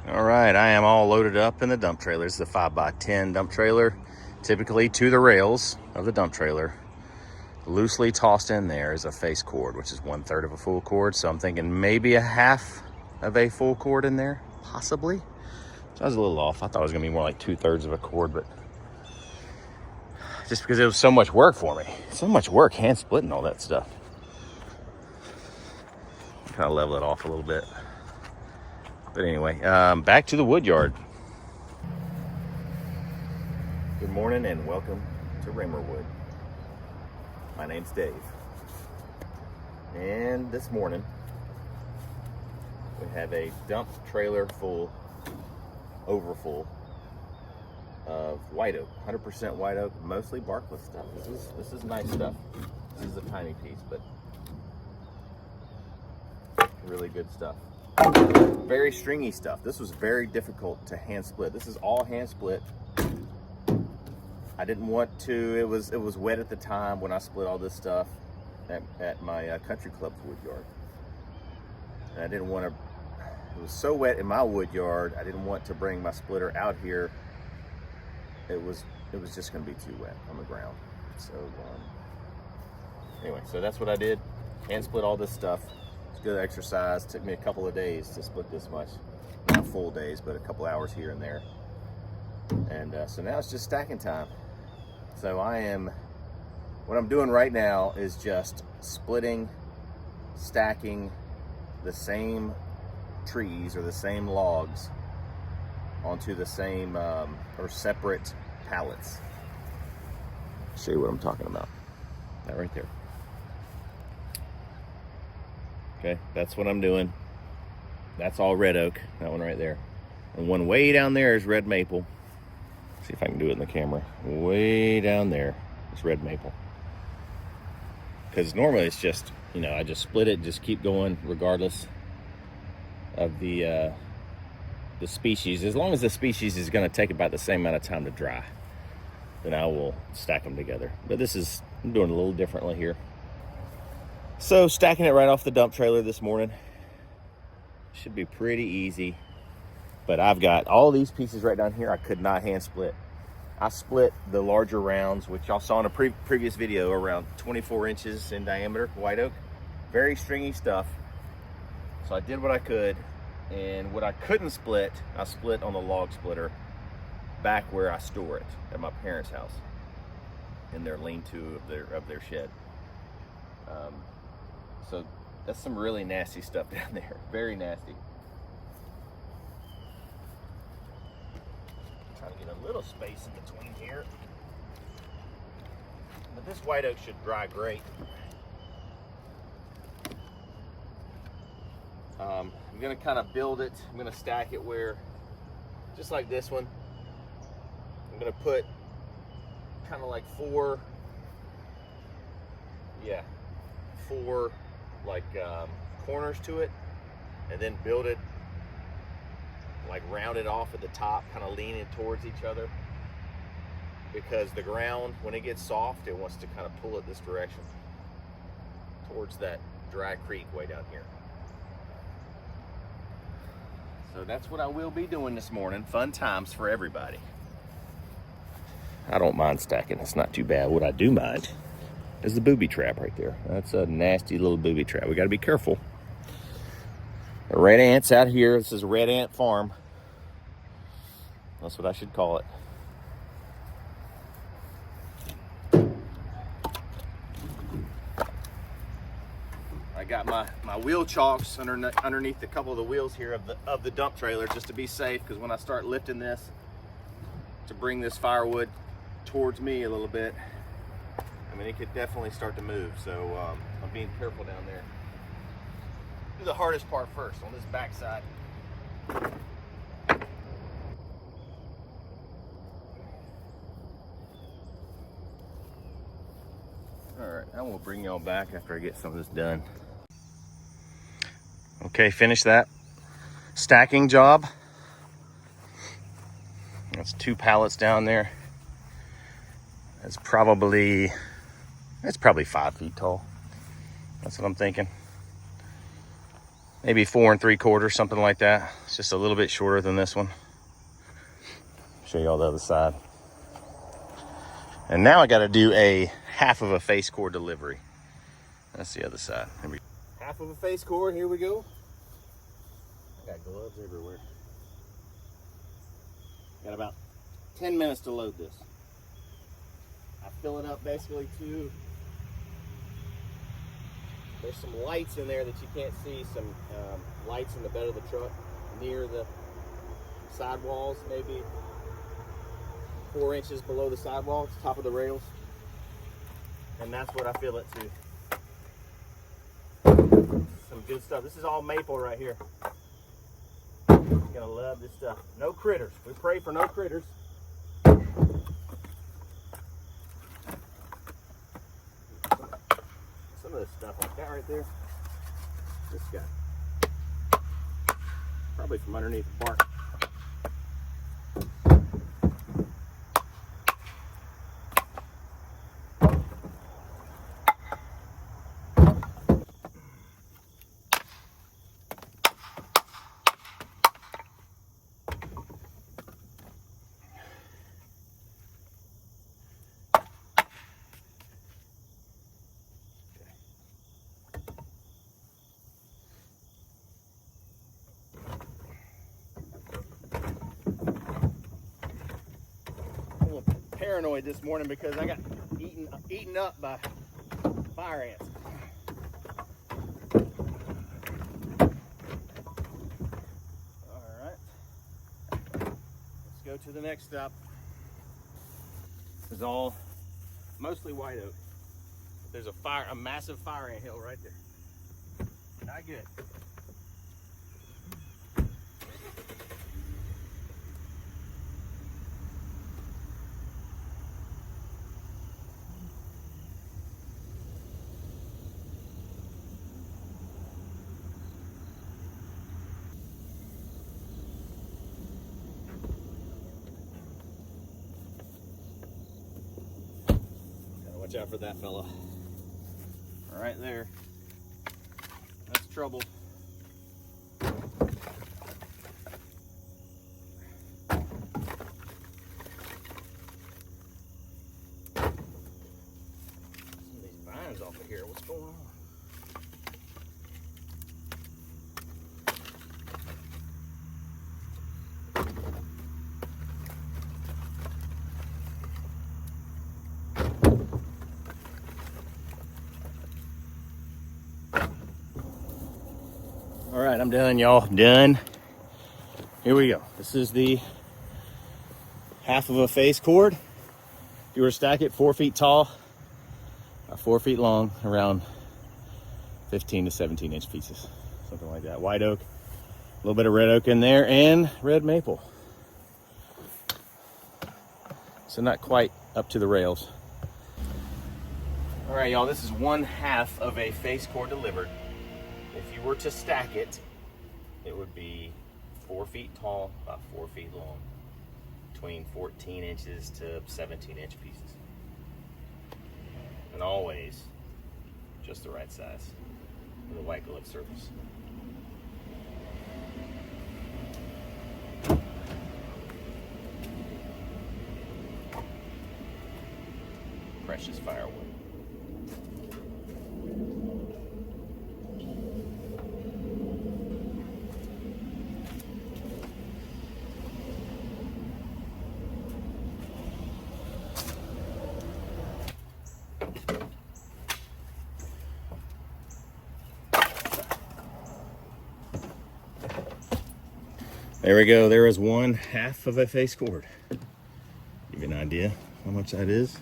All right, I am all loaded up in the dump trailer. This is a 5x10 dump trailer, typically to the rails of the dump trailer. Loosely tossed in there is a face cord, which is 1/3 of a full cord. So I'm thinking maybe a half of a full cord in there, possibly. So I was a little off. I thought it was gonna be more like 2/3 of a cord, but just because it was so much work for me. So much work hand splitting all that stuff. Kind of level it off a little bit. But anyway, back to the wood yard. Good morning and welcome to Raymerwood. My name's Dave. And this morning, we have a dump trailer full, overfull of white oak, 100% white oak, mostly barkless stuff. This is nice stuff. This is a tiny piece, but really good stuff. Very stringy stuff. This was very difficult to hand split. This is all hand split. I didn't want to. It was wet at the time when I split all this stuff at my country club's wood yard, and I didn't want to. It was so wet in my wood yard. I didn't want to bring my splitter out here. It was just going to be too wet on the ground. So anyway, so that's what I did. Hand split all this stuff. It's good exercise. Took me a couple of days to split this much. Not full days, but a couple hours here and there. And so now it's just stacking time. So what I'm doing right now is just splitting, stacking the same trees or the same logs onto the same or separate pallets. I'll show you what I'm talking about. That right there. Okay, that's what I'm doing. That's all red oak, that one right there. And one way down there is red maple. See if I can do it in the camera. Way down there is red maple. Because normally it's just, I just split it, just keep going regardless of the species. As long as the species is going to take about the same amount of time to dry, then I will stack them together. But I'm doing a little differently here. So stacking it right off the dump trailer this morning should be pretty easy. But I've got all these pieces right down here I could not hand split. I split the larger rounds, which y'all saw in a previous video, around 24 inches in diameter, white oak. Very stringy stuff. So I did what I could, and what I couldn't split, I split on the log splitter back where I store it at my parents' house in their lean-to of their shed. So that's some really nasty stuff down there. Very nasty. Try to get a little space in between here. But this white oak should dry great. I'm gonna kind of build it. I'm gonna stack it where, just like this one, I'm gonna put kind of like four like corners to it, and then build it like rounded off at the top, kind of leaning towards each other, because the ground, when it gets soft, it wants to kind of pull it this direction towards that dry creek way down here. So that's what I will be doing this morning. Fun times for everybody. I don't mind stacking. It's not too bad. What I do mind is the booby trap right there. That's a nasty little booby trap. We got to be careful. The red ants out here. This is a red ant farm. That's what I should call it. I got my wheel chocks underneath a couple of the wheels here of the dump trailer, just to be safe, because when I start lifting this to bring this firewood towards me a little bit, it could definitely start to move. So I'm being careful down there. Do the hardest part first on this back side. All right, I will bring y'all back after I get some of this done. Okay, finish that stacking job. That's 2 pallets down there. That's probably 5 feet tall. That's what I'm thinking. maybe 4 3/4, something like that. It's just a little bit shorter than this one. Show you all the other side. And now I got to do a half of a face cord delivery. That's the other side. Half of a face cord, here we go. I got gloves everywhere. Got about 10 minutes to load this. I fill it up basically to, there's some lights in there that you can't see, some lights in the bed of the truck near the sidewalls, maybe 4 inches below the sidewalls, top of the rails. And that's what I fill it to. Some good stuff. This is all maple right here. You're gonna love this stuff. No critters. We pray for no critters. Some of this stuff like that right there. This guy. Probably from underneath the bark. Paranoid this morning because I got eaten up by fire ants. All right, let's go to the next stop. This is all mostly white oak. There's a massive fire ant hill right there. Not good. Watch out for that fella. Right there. That's trouble. Some of these vines off of here. What's going on? All right, I'm done, y'all. Done. Here we go. This is the half of a face cord. If you were to stack it 4 feet tall, 4 feet long, around 15 to 17 inch pieces, something like that. White oak, a little bit of red oak in there, and red maple. So not quite up to the rails. All right, y'all, this is 1/2 of a face cord delivered. If you were to stack it, it would be 4 feet tall, about 4 feet long, between 14 inches to 17 inch pieces. And always just the right size with a white glove surface. Precious firewood. There we go. There is 1/2 of a face cord. Give you an idea how much that is.